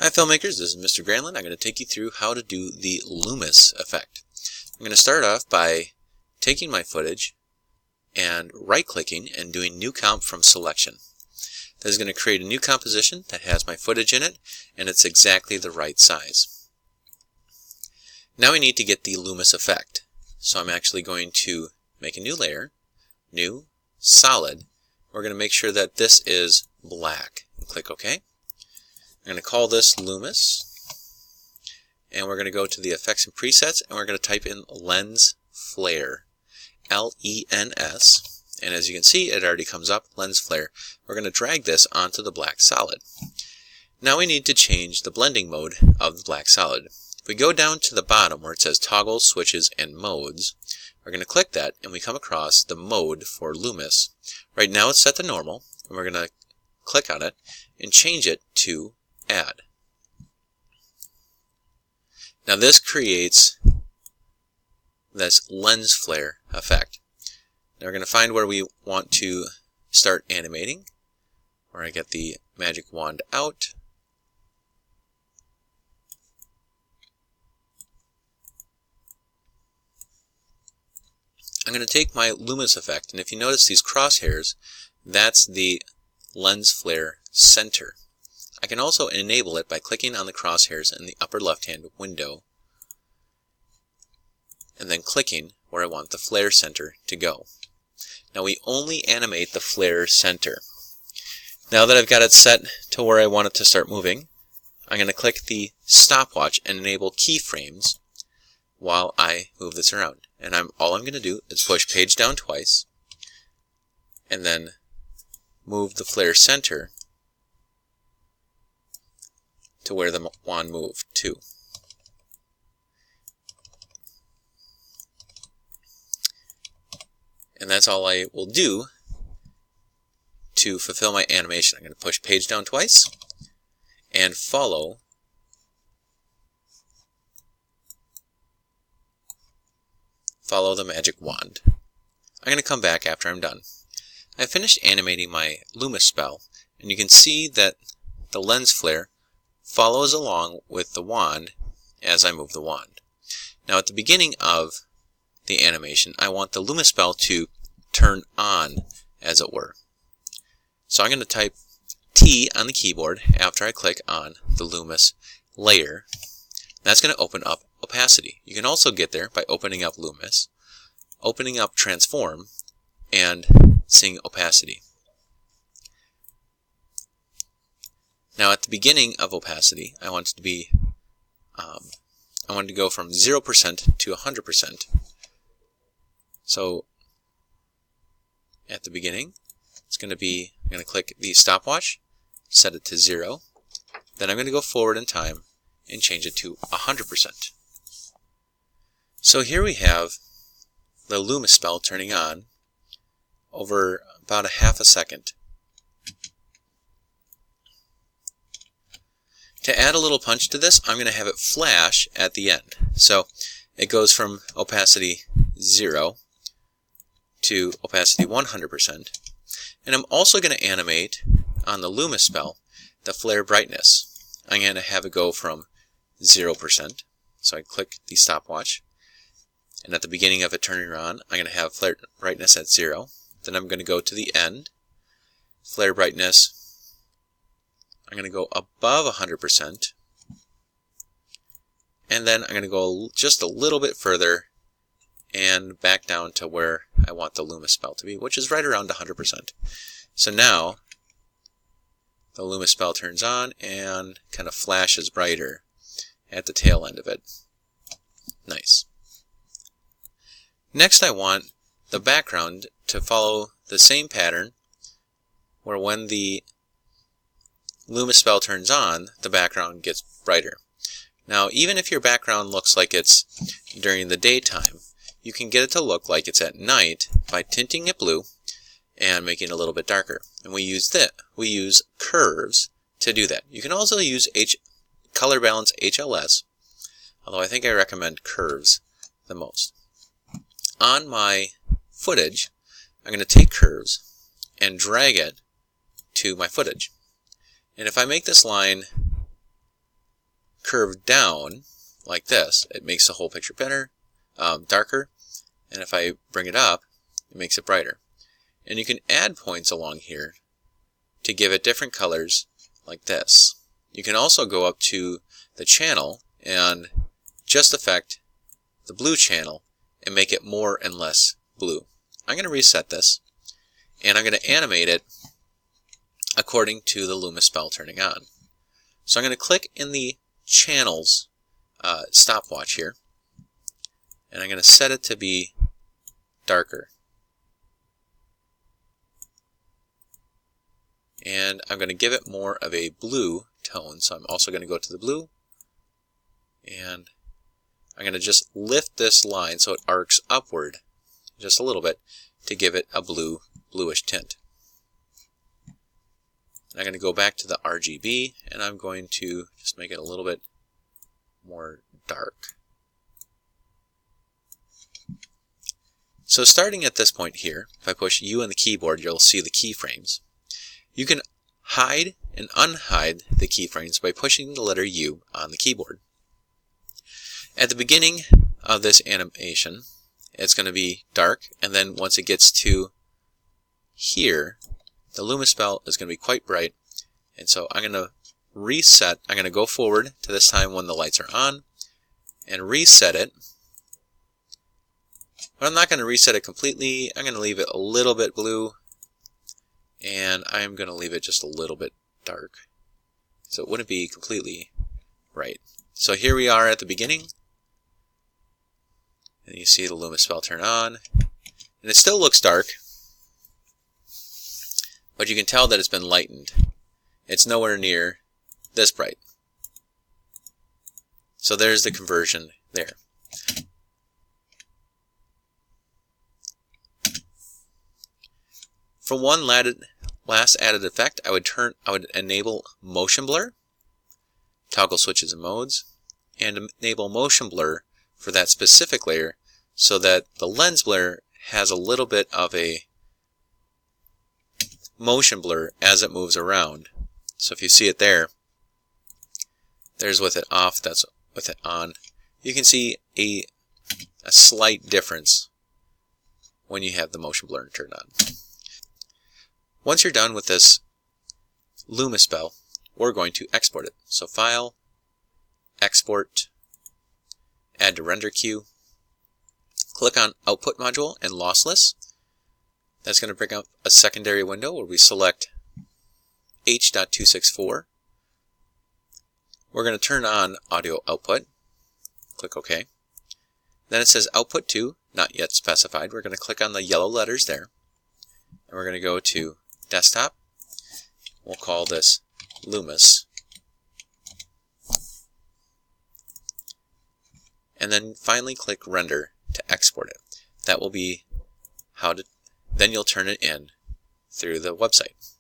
Hi filmmakers, this is Mr. Granlund. I'm going to take you through how to do the Lumous effect. I'm going to start off by taking my footage and right-clicking and doing New Comp from Selection. That is going to create a new composition that has my footage in it, and it's exactly the right size. Now we need to get the Lumous effect. So I'm actually going to make a new layer, New, Solid. We're going to make sure that this is black. And click OK. I'm going to call this Lumous, and we're going to go to the Effects and Presets, and we're going to type in Lens Flare, L-E-N-S, and as you can see, it already comes up, Lens Flare. We're going to drag this onto the black solid. Now we need to change the blending mode of the black solid. If we go down to the bottom where it says Toggle, Switches, and Modes, we're going to click that, and we come across the mode for Lumous. Right now it's set to normal, and we're going to click on it and change it to Add. Now this creates this lens flare effect. Now we're going to find where we want to start animating, where I get the magic wand out. I'm going to take my Lumous effect, and if you notice these crosshairs, that's the lens flare center. I can also enable it by clicking on the crosshairs in the upper left-hand window and then clicking where I want the flare center to go. Now we only animate the flare center. Now that I've got it set to where I want it to start moving, I'm going to click the stopwatch and enable keyframes while I move this around. And all I'm going to do is push page down twice and then move the flare center to where the wand moved to. And that's all I will do to fulfill my animation. I'm going to push page down twice and follow the magic wand. I'm going to come back after I'm done. I've finished animating my Lumous spell, and you can see that the lens flare follows along with the wand as I move the wand. Now at the beginning of the animation, I want the Lumous spell to turn on, as it were. So I'm going to type T on the keyboard after I click on the Lumous layer. That's going to open up opacity. You can also get there by opening up Lumous, opening up Transform, and seeing opacity. Now at the beginning of opacity, I want it to be, I want to go from 0% to 100%. So at the beginning, it's going to be, I'm going to click the stopwatch, set it to 0. Then I'm going to go forward in time and change it to 100%. So here we have the Lumous spell turning on over about a half a second. To add a little punch to this, I'm going to have it flash at the end. So it goes from opacity 0 to opacity 100%. And I'm also going to animate on the Lumous spell the flare brightness. I'm going to have it go from 0%. So I click the stopwatch. And at the beginning of it turning on, I'm going to have flare brightness at 0. Then I'm going to go to the end. Flare brightness, I'm going to go above 100%, and then I'm going to go just a little bit further and back down to where I want the Lumous spell to be, which is right around 100%. So now the Lumous spell turns on and kind of flashes brighter at the tail end of it. Nice. Next I want the background to follow the same pattern where when the Lumous spell turns on, the background gets brighter. Now, even if your background looks like it's during the daytime, you can get it to look like it's at night by tinting it blue and making it a little bit darker. And we use curves to do that. You can also use color balance HLS, although I think I recommend curves the most. On my footage, I'm going to take curves and drag it to my footage. And if I make this line curve down like this, it makes the whole picture better, darker, and if I bring it up, it makes it brighter. And you can add points along here to give it different colors like this. You can also go up to the channel and just affect the blue channel and make it more and less blue. I'm going to reset this, and I'm going to animate it according to the Lumous spell turning on. So I'm going to click in the channels stopwatch here, and I'm going to set it to be darker. And I'm going to give it more of a blue tone, so I'm also going to go to the blue, and I'm going to just lift this line so it arcs upward just a little bit to give it a bluish tint. And I'm going to go back to the RGB, and I'm going to just make it a little bit more dark. So starting at this point here, if I push U on the keyboard, you'll see the keyframes. You can hide and unhide the keyframes by pushing the letter U on the keyboard. At the beginning of this animation, it's going to be dark, and then once it gets to here, the Lumous spell is going to be quite bright. And so I'm going to reset. I'm going to go forward to this time when the lights are on and reset it. But I'm not going to reset it completely. I'm going to leave it a little bit blue, and I'm going to leave it just a little bit dark, so it wouldn't be completely right. So here we are at the beginning, and you see the Lumous spell turn on, and it still looks dark, but you can tell that it's been lightened. It's nowhere near this bright. So there's the conversion there. For one last added effect, I would enable motion blur, toggle switches and modes, and enable motion blur for that specific layer so that the lens blur has a little bit of a motion blur as it moves around. So if you see it there's with it off, that's with it on. You can see a slight difference when you have the motion blur turned on. Once you're done with this Lumous spell, we're going to export it. So File, Export, Add to Render Queue, click on Output Module and Lossless. That's going to bring up a secondary window where we select H.264. We're going to turn on Audio Output. Click OK. Then it says Output to, not yet specified. We're going to click on the yellow letters there. And we're going to go to Desktop. We'll call this Lumous. And then finally click Render to export it. That will be how to, then you'll turn it in through the website.